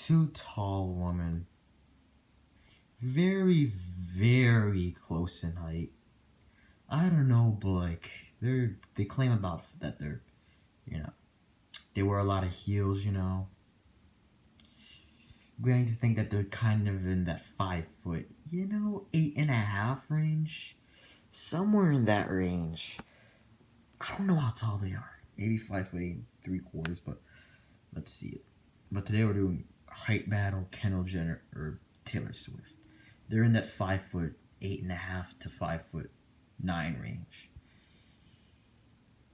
two tall women, very, very close in height. I don't know, but like they claim about that you know they wear a lot of heels. I'm going to think that they're kind of in that 5 foot, 8.5 range, somewhere in that range. I don't know how tall they are. Maybe 5'8¾", but let's see it. But today we're doing height battle, Kendall Jenner or Taylor Swift. They're in that 5'8.5" to 5'9" range.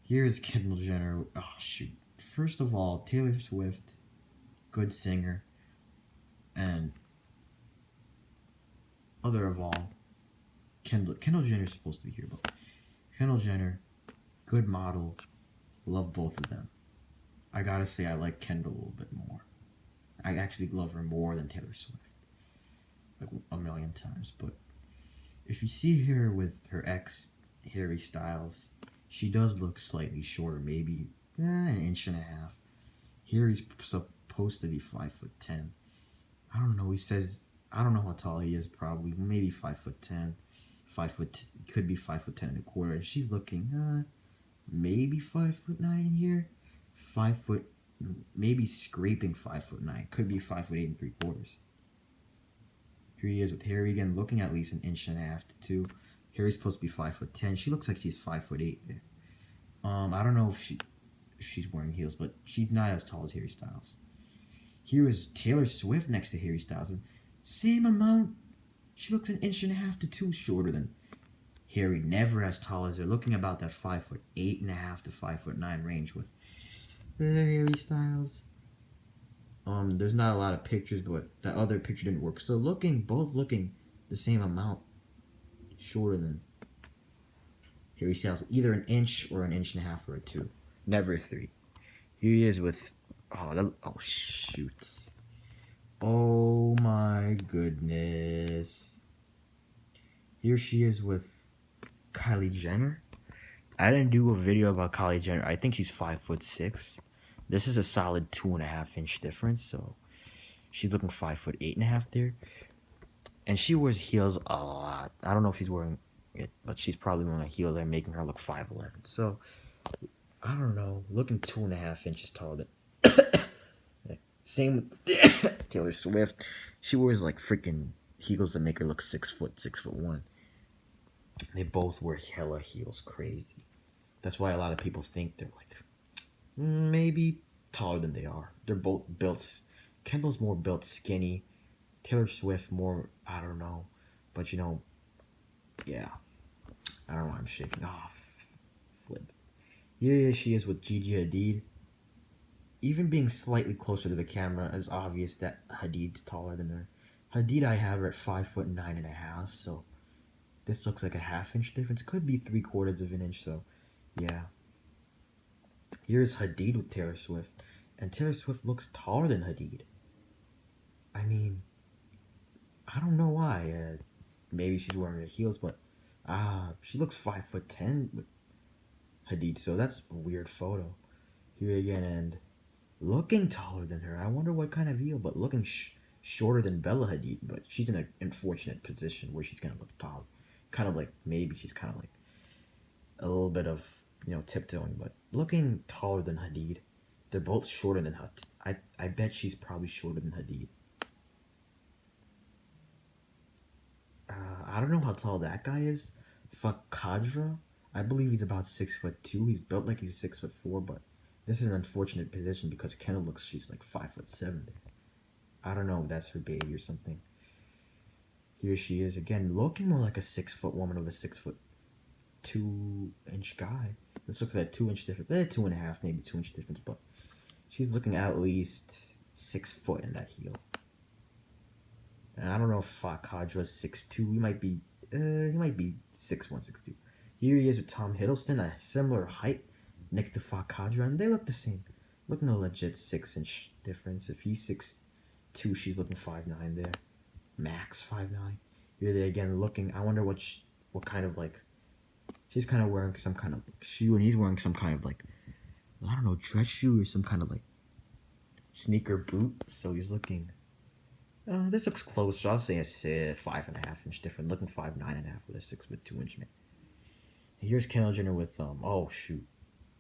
Here's Kendall Jenner. Oh shoot! First of all, Taylor Swift, good singer, and other of all, Kendall Jenner's supposed to be here, but Kendall Jenner, good model. Love both of them. I gotta say I like Kendall a little bit more. I actually love her more than Taylor Swift, like a million times. But if you see her with her ex Harry Styles, she does look slightly shorter, maybe an inch and a half. Harry's supposed to be 5'10". I don't know. He says I don't know how tall he is. Probably maybe 5'10". Could be 5'10.25". And she's looking maybe 5'9" in here. 5 foot, maybe scraping 5'9". Could be 5'8.75". Here he is with Harry again, looking at least an inch and a half to 2. Harry's supposed to be 5'10". She looks like she's 5'8" there. I don't know if she's wearing heels, but she's not as tall as Harry Styles. Here is Taylor Swift next to Harry Styles, and same amount. She looks an inch and a half to 2 shorter than Harry. Never as tall as her, looking about that 5'8.5" to 5'9" range with Harry Styles. There's not a lot of pictures, but that other picture didn't work. So both looking the same amount shorter than Harry Styles, either an inch or an inch and a half or a 2, never 3. Here he is with oh shoot, oh my goodness. Here she is with Kylie Jenner. I didn't do a video about Kylie Jenner. I think she's 5'6". This is a solid 2.5-inch difference, so she's looking 5'8.5" there. And she wears heels a lot. I don't know if she's wearing it, but she's probably wearing a heel there, making her look 5'11". So I don't know, looking 2.5 inches taller than same with Taylor Swift. She wears like freaking heels that make her look 6 foot, 6'1". They both wear hella heels, crazy. That's why a lot of people think they're like maybe taller than they are. They're both built. Kendall's more built skinny. Taylor Swift more, I don't know. But yeah. I don't know why I'm shaking off. Flip. Here she is with Gigi Hadid. Even being slightly closer to the camera, it's obvious that Hadid's taller than her. Hadid, I have her at 5'9.5", so this looks like a 1/2 inch difference. Could be 3/4 of an inch, so yeah. Here's Hadid with Taylor Swift, and Taylor Swift looks taller than Hadid. I mean, I don't know why. Maybe she's wearing her heels, but she looks 5'10" with Hadid, so that's a weird photo. Here again, and looking taller than her. I wonder what kind of heel, but looking shorter than Bella Hadid. But she's in an unfortunate position where she's gonna look tall. Kind of like maybe she's kind of like a little bit of tiptoeing, but looking taller than Hadid. They're both shorter than her. I bet she's probably shorter than Hadid. I don't know how tall that guy is. Fakadra, I believe he's about 6'2". He's built like he's 6'4", but this is an unfortunate position because Kendall looks she's like 5'7". I don't know if that's her baby or something. Here she is again, looking more like a 6' woman with a 6'2" guy. Let's look at that 2-inch difference. 2.5, maybe 2-inch difference, but she's looking at least 6 foot in that heel. And I don't know if Kadra's 6'2". He might be 6'1", 6'2". Here he is with Tom Hiddleston, a similar height next to Fakadra, and they look the same. Looking a legit 6-inch difference. If he's 6'2", she's looking 5'9" there. Max 5'9". Here they again looking. I wonder what kind of like. She's kind of wearing some kind of shoe, and he's wearing some kind of like, I don't know, dress shoe or some kind of like sneaker boot. So he's looking This looks closer. I'll say a 5.5 inch different. Looking 5'9.5" with a 6'2" man. Here's Kendall Jenner with oh shoot,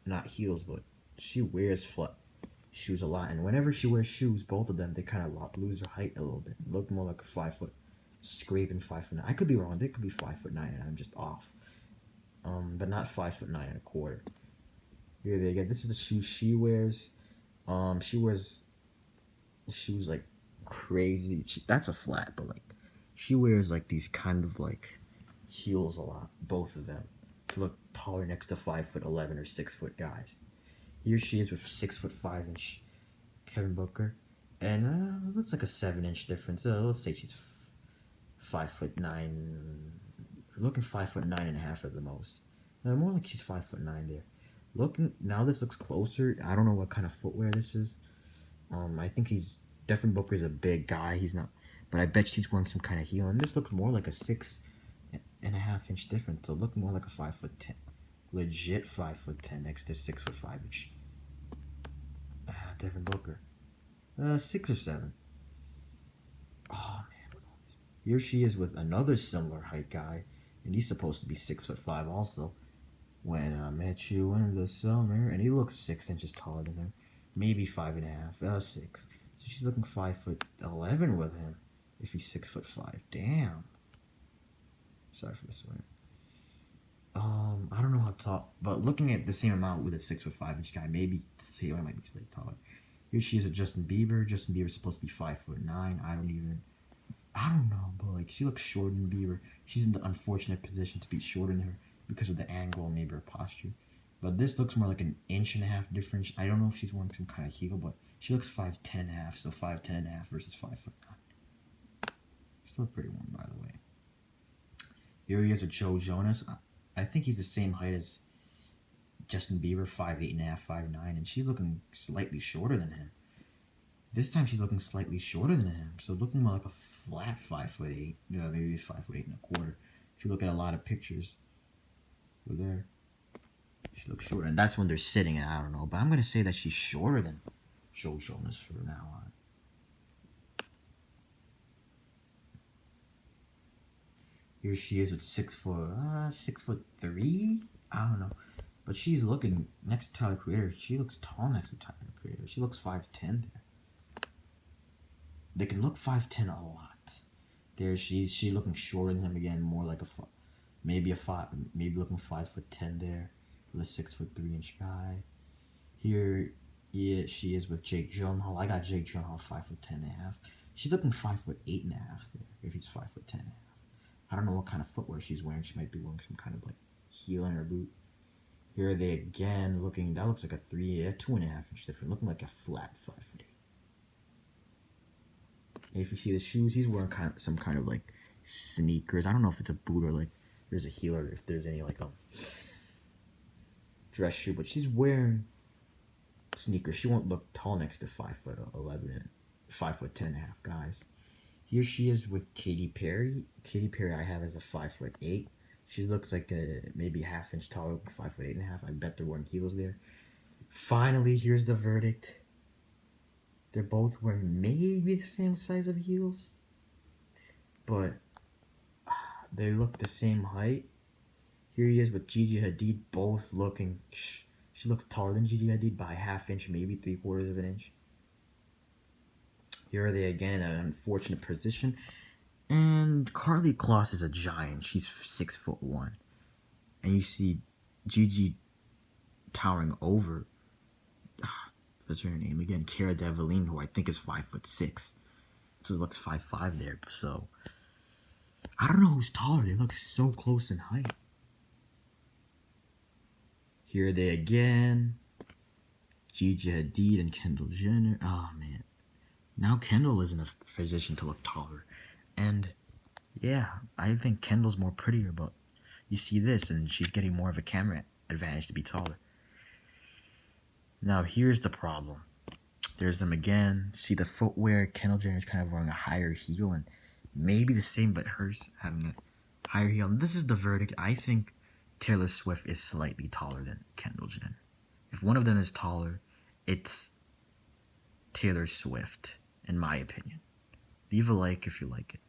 not heels, but she wears flat shoes a lot, and whenever she wears shoes, both of them they kind of lose their height a little bit. Look more like a 5 foot, scraping 5'9". I could be wrong. They could be 5'9", and I'm just off. But not 5'9.25". Here they get. This is the shoe she wears. She wears shoes like crazy. That's a flat, but like she wears like these kind of like heels a lot. Both of them to look taller next to 5'11" or 6 foot guys. Here she is with 6'5" Kevin Booker, and looks like a 7 inch difference. Let's say she's 5'9", looking 5'9.5" at the most. More like she's 5'9" there. Looking now, this looks closer. I don't know what kind of footwear this is. I think Devin Booker's a big guy. He's not, but I bet she's wearing some kind of heel. And this looks more like a 6.5 inch difference. So look more like a 5'10", legit 5'10" next to 6'5" Devin Booker. 6 or 7. Oh man, here she is with another similar height guy, and he's supposed to be 6'5" also. When I met you in the summer, and he looks 6 inches taller than her, maybe 5.5, 6. So she's looking 5'11" with him, if he's 6'5". Damn. Sorry for the swear. I don't know how tall, but looking at the same amount with a 6'5" guy, maybe Taylor might be slightly taller. Here she is at Justin Bieber. Justin Bieber's supposed to be 5'9". I don't know, but like she looks shorter than Bieber. She's in the unfortunate position to be shorter than her because of the angle and maybe her posture. But this looks more like an 1.5 inch difference. I don't know if she's wearing some kind of heel, but she looks 5'10.5", so 5'10.5" versus 5'9". Still pretty warm, by the way. Here he is with Joe Jonas. I think he's the same height as Justin Bieber, 5'8.5", 5'9", and she's looking slightly shorter than him. This time she's looking slightly shorter than him, so looking more like a flat 5'8", maybe 5'8.25". If you look at a lot of pictures, over there, she looks shorter, and that's when they're sitting. And I don't know, but I'm gonna say that she's shorter than Joe Jonas from now on. Here she is with 6'3". I don't know, but she's looking next to Tyler Creator. She looks tall next to Tyler Creator. She looks 5'10" there. They can look 5'10" a lot. There she looking shorter than him again, more like maybe looking 5'10" there with a 6'3" guy. Here she is with Jake Gyllenhaal. I got Jake Gyllenhaal 5'10.5". She's looking 5'8.5" there if he's 5'10.5". I don't know what kind of footwear she's wearing. She might be wearing some kind of like heel in her boot. Here are they again looking. That looks like a 2.5 inch difference, looking like a flat 5'8". If you see the shoes, he's wearing some kind of like sneakers. I don't know if it's a boot or like there's a heel or if there's any like dress shoe, but she's wearing sneakers. She won't look tall next to 5'11" and 5'10.5" guys. Here she is with Katy Perry. Katy Perry I have as a 5'8". She looks like maybe a half inch taller, 5'8.5". I bet they're wearing heels there. Finally, here's the verdict. They're both wearing maybe the same size of heels, but they look the same height. Here he is with Gigi Hadid, both looking. She looks taller than Gigi Hadid by a half inch, maybe 3/4 of an inch. Here are they again in an unfortunate position. And Karlie Kloss is a giant. She's 6'1", and you see Gigi towering over. What's her name again? Cara Delevingne, who I think is 5'6". So it looks 5'5" there. So I don't know who's taller. They look so close in height. Here they again. Gigi Hadid and Kendall Jenner. Oh man. Now Kendall is in a position to look taller. And yeah, I think Kendall's more prettier, but you see this and she's getting more of a camera advantage to be taller. Now here's the problem. There's them again. See the footwear. Kendall Jenner is kind of wearing a higher heel and maybe the same, but hers having a higher heel. And this is the verdict. I think Taylor Swift is slightly taller than Kendall Jenner. If one of them is taller, it's Taylor Swift, in my opinion. Leave a like if you like it.